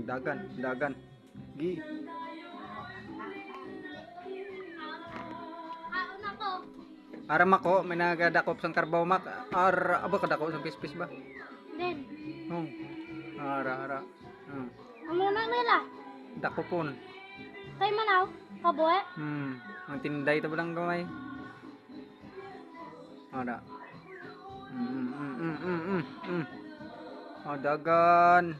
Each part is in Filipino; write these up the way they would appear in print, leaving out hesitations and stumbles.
dagan, dagan. Gi. Aram ako, may nagadakop sang karbaw mak. Aba kadako sang pispis ba? Den. Ara. Amo na nila. Dakopon. Kay manaw, kaboy. Ang tinday ta lang gamay. Ara. Dagan.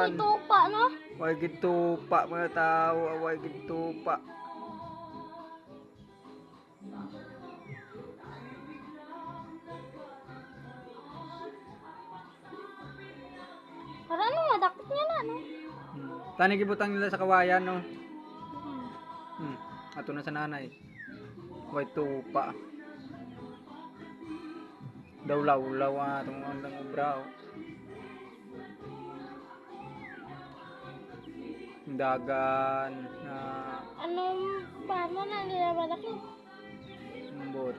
Uy, tupa, no? Way gitupa mga tao, way gitupa. Para ano, madakot niya na, no? Tani gibutang nila sa kawayan, no? Ato na sa nanay. Way tupa. Dawlaw-law atong andang ubraw. Dagan na Anong paano na nila madakot? bot.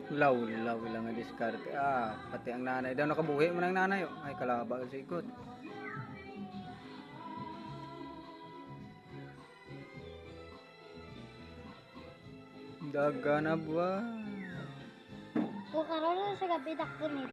Law lang nga diskarte. Pati ang nanay daw nakabuhi man ang nanay. Ay kalaba sa ikot. Dagan na ba? O karon sa gabi dakto ni